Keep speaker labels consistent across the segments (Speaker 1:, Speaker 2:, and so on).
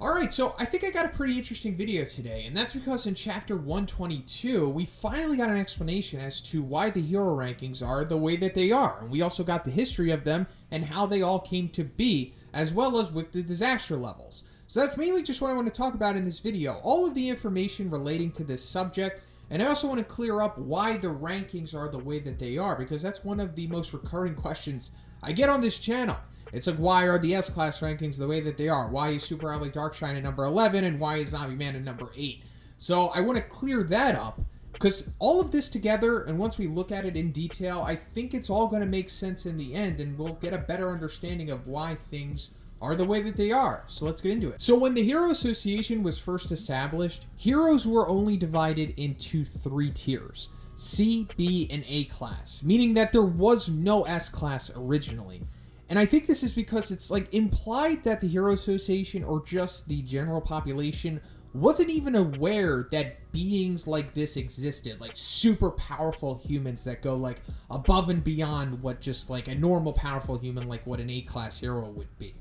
Speaker 1: Alright, so I think I got a pretty interesting video today, and that's because in Chapter 122, we finally got an explanation as to why the hero rankings are the way that they are, and we also got the history of them and how they all came to be, as well as with the disaster levels. So that's mainly just what I want to talk about in this video, all of the information relating to this subject, and I also want to clear up why the rankings are the way that they are, because that's one of the most recurring questions I get on this channel. It's like, why are the S-Class rankings the way that they are? Why is Super Rally Darkshine at number 11, and why is Zombie Man at number 8? So I want to clear that up, because all of this together, and once we look at it in detail, I think it's all going to make sense in the end, and we'll get a better understanding of why things are the way that they are. So let's get into it. So when the Hero Association was first established, heroes were only divided into 3 tiers: C, B, and A class, meaning that there was no S class originally. And I think this is because it's like implied that the Hero Association, or just the general population, wasn't even aware that beings like this existed, like super powerful humans that go like above and beyond what just like a normal powerful human, like what an A-class hero would be.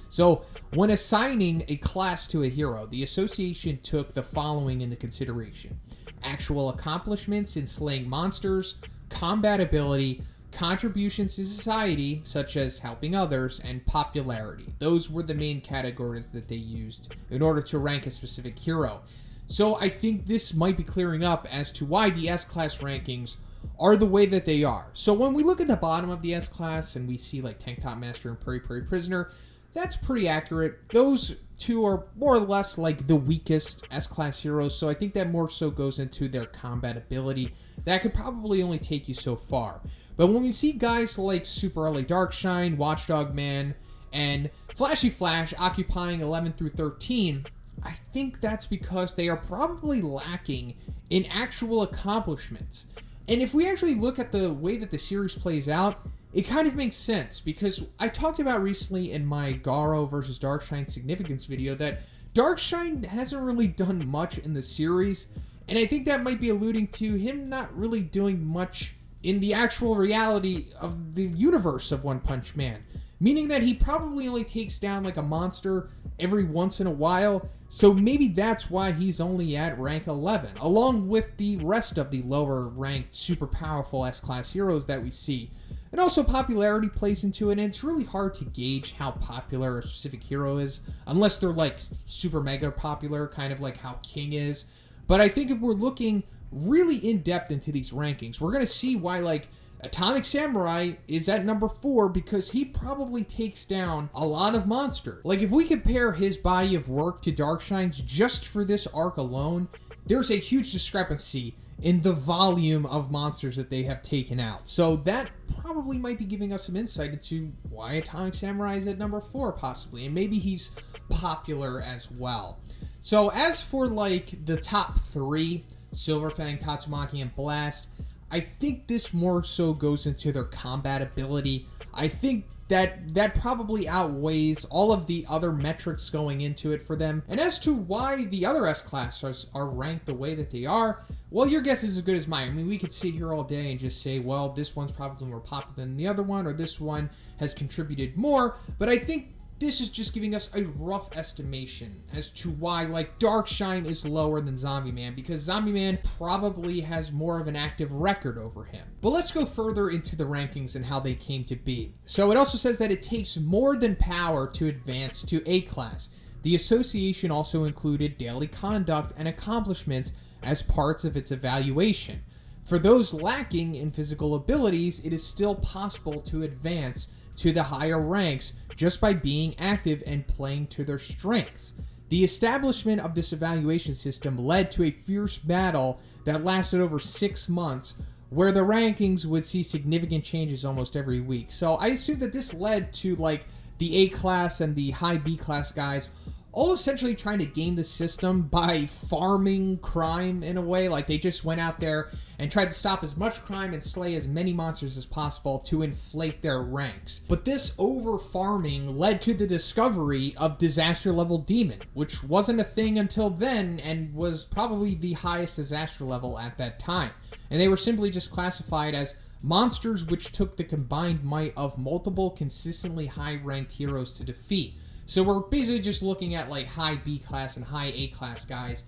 Speaker 1: So when assigning a class to a hero, the association took the following into consideration: actual accomplishments in slaying monsters, combat ability, contributions to society, such as helping others, and popularity. Those were the main categories that they used in order to rank a specific hero. So I think this might be clearing up as to why the S-Class rankings are the way that they are. So when we look at the bottom of the S-Class and we see like Tank Top Master and Prairie Prisoner, that's pretty accurate. Those two are more or less like the weakest S-Class heroes, so I think that more so goes into their combat ability. That could probably only take you so far. But when we see guys like Super Rally Darkshine, Watchdog Man, and Flashy Flash occupying 11 through 13, I think that's because they are probably lacking in actual accomplishments. And if we actually look at the way that the series plays out, it kind of makes sense, because I talked about recently in my Garo versus Darkshine significance video that Darkshine hasn't really done much in the series, and I think that might be alluding to him not really doing much in the actual reality of the universe of One Punch Man, meaning that he probably only takes down like a monster every once in a while, so maybe that's why he's only at rank 11, along with the rest of the lower ranked super powerful S-Class heroes that we see. And also popularity plays into it, and it's really hard to gauge how popular a specific hero is, unless they're like super mega popular, kind of like how King is. But I think if we're looking really in depth into these rankings, we're going to see why like Atomic Samurai is at number 4, because he probably takes down a lot of monsters. Like if we compare his body of work to Darkshine's just for this arc alone, there's a huge discrepancy in the volume of monsters that they have taken out. So that probably might be giving us some insight into why Atomic Samurai is at number 4 possibly, and maybe he's popular as well. So as for like the top 3, Silverfang, Tatsumaki, and Blast, I think this more so goes into their combat ability. I think that probably outweighs all of the other metrics going into it for them. And as to why the other S-Classes are ranked the way that they are, well, your guess is as good as mine. I mean, we could sit here all day and just say, well, this one's probably more popular than the other one, or this one has contributed more, but I think this is just giving us a rough estimation as to why, like, Darkshine is lower than Zombie Man, because Zombie Man probably has more of an active record over him. But let's go further into the rankings and how they came to be. So it also says that it takes more than power to advance to A class. The association also included daily conduct and accomplishments as parts of its evaluation. For those lacking in physical abilities, it is still possible to advance to the higher ranks just by being active and playing to their strengths. The establishment of this evaluation system led to a fierce battle that lasted over 6 months, where the rankings would see significant changes almost every week. So I assume that this led to like the A class and the high B class guys all essentially trying to game the system by farming crime in a way. Like they just went out there and tried to stop as much crime and slay as many monsters as possible to inflate their ranks. But this over-farming led to the discovery of Disaster Level Demon, which wasn't a thing until then and was probably the highest disaster level at that time. And they were simply just classified as monsters which took the combined might of multiple consistently high-ranked heroes to defeat. So we're basically just looking at like high B class and high A class guys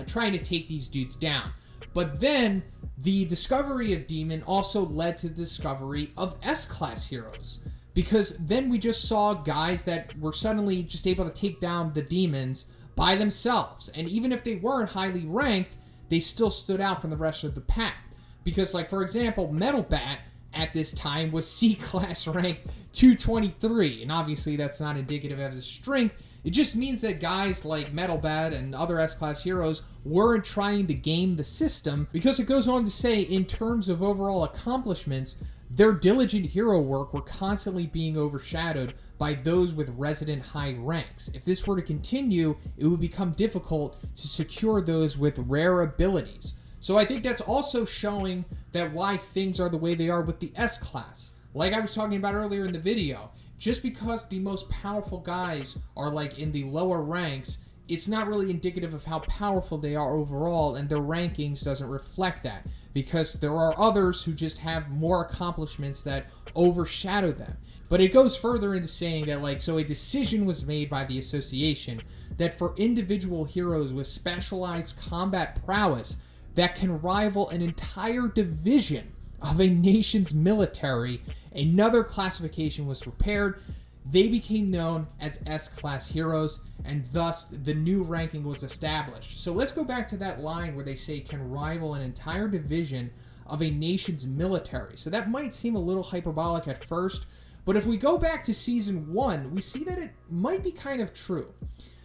Speaker 1: trying to take these dudes down. But then the discovery of Demon also led to the discovery of S-class heroes. Because then we just saw guys that were suddenly just able to take down the demons by themselves. And even if they weren't highly ranked, they still stood out from the rest of the pack. Because, like, for example, Metal Bat at this time was C-class ranked 223. And obviously that's not indicative of his strength. It just means that guys like Metal Bat and other S-class heroes weren't trying to game the system, because it goes on to say, in terms of overall accomplishments, their diligent hero work were constantly being overshadowed by those with resident high ranks. If this were to continue, it would become difficult to secure those with rare abilities. So I think that's also showing that why things are the way they are with the S-class. Like I was talking about earlier in the video, just because the most powerful guys are like in the lower ranks, it's not really indicative of how powerful they are overall, and their rankings doesn't reflect that, because there are others who just have more accomplishments that overshadow them. But it goes further into saying that, like, so a decision was made by the association that for individual heroes with specialized combat prowess that can rival an entire division of a nation's military, another classification was prepared. They became known as S-class heroes, and thus the new ranking was established. So let's go back to that line where they say can rival an entire division of a nation's military. So that might seem a little hyperbolic at first, but if we go back to Season 1, we see that it might be kind of true.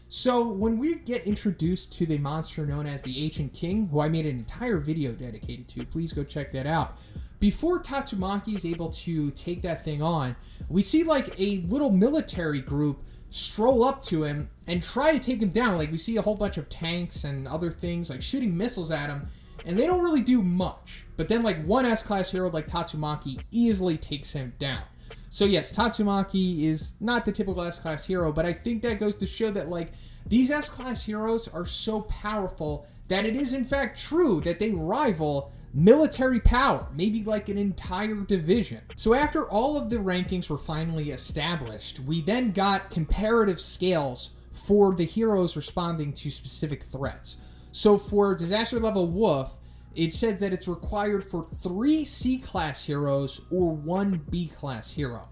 Speaker 1: So when we get introduced to the monster known as the Ancient King, who I made an entire video dedicated to, please go check that out. Before Tatsumaki is able to take that thing on, we see like a little military group stroll up to him and try to take him down. Like we see a whole bunch of tanks and other things like shooting missiles at him, and they don't really do much. But then like one S-class hero like Tatsumaki easily takes him down. So yes, Tatsumaki is not the typical S-class hero, but I think that goes to show that like these S-class heroes are so powerful that it is in fact true that they rival military power, maybe like an entire division. So after all of the rankings were finally established, we then got comparative scales for the heroes responding to specific threats. So for Disaster Level Wolf, it said that it's required for 3 C-class heroes or 1 B-class hero.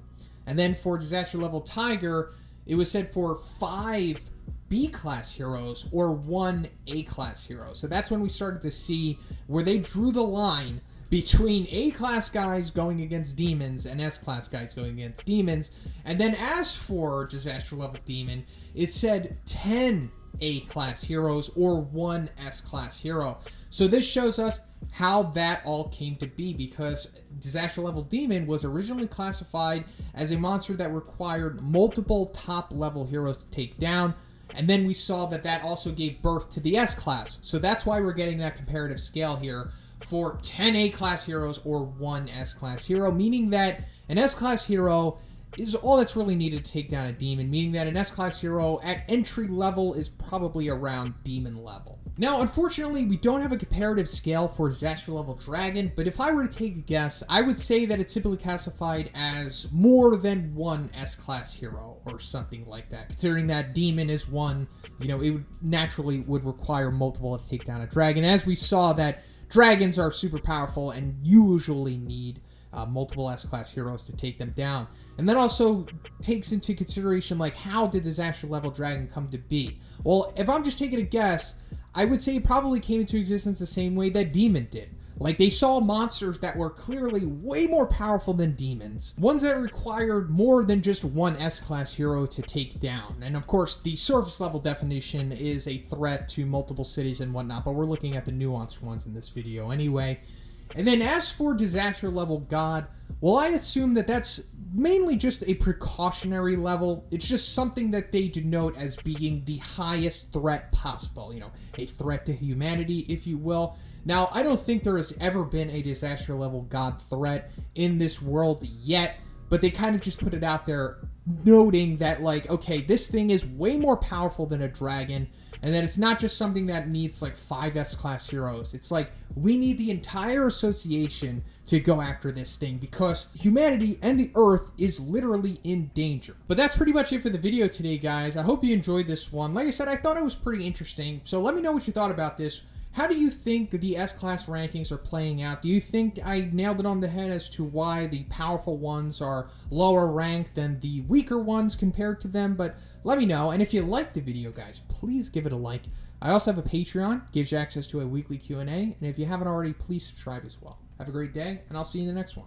Speaker 1: And then for Disaster Level Tiger, it was said for 5 B-class heroes or 1 A-class hero. So that's when we started to see where they drew the line between A-class guys going against demons and S-class guys going against demons. And then as for Disaster Level Demon, it said 10 A-class heroes or 1 S-class hero. So this shows us how that all came to be, because Disaster Level Demon was originally classified as a monster that required multiple top-level heroes to take down. And then we saw that that also gave birth to the S-class. So that's why we're getting that comparative scale here for 10 A-class heroes or 1 S-class hero, meaning that an S-class hero is all that's really needed to take down a demon, meaning that an S-class hero at entry level is probably around demon level. Now, unfortunately, we don't have a comparative scale for Disaster Level Dragon, but if I were to take a guess, I would say that it's simply classified as more than 1 S-class hero or something like that. Considering that demon is 1, it would naturally require multiple to take down a dragon. As we saw that dragons are super powerful and usually need multiple S-class heroes to take them down. And that also takes into consideration, like, how did Disaster Level Dragon come to be? Well, if I'm just taking a guess, I would say it probably came into existence the same way that Demon did. Like, they saw monsters that were clearly way more powerful than demons. Ones that required more than just 1 S-class hero to take down. And of course, the surface level definition is a threat to multiple cities and whatnot, but we're looking at the nuanced ones in this video anyway. And then as for Disaster Level God, well, I assume that that's mainly just a precautionary level. It's just something that they denote as being the highest threat possible. A threat to humanity, if you will. Now, I don't think there has ever been a Disaster Level God threat in this world yet, but they kind of just put it out there noting that, like, okay, this thing is way more powerful than a dragon, and that it's not just something that needs like 5 S-class heroes. It's like we need the entire association to go after this thing because humanity and the Earth is literally in danger. But that's pretty much it for the video today, guys. I hope you enjoyed this one. Like I said, I thought it was pretty interesting. So let me know what you thought about this. How do you think that the S-Class rankings are playing out? Do you think I nailed it on the head as to why the powerful ones are lower ranked than the weaker ones compared to them? But let me know. And if you liked the video, guys, please give it a like. I also have a Patreon, gives you access to a weekly Q&A. And if you haven't already, please subscribe as well. Have a great day, and I'll see you in the next one.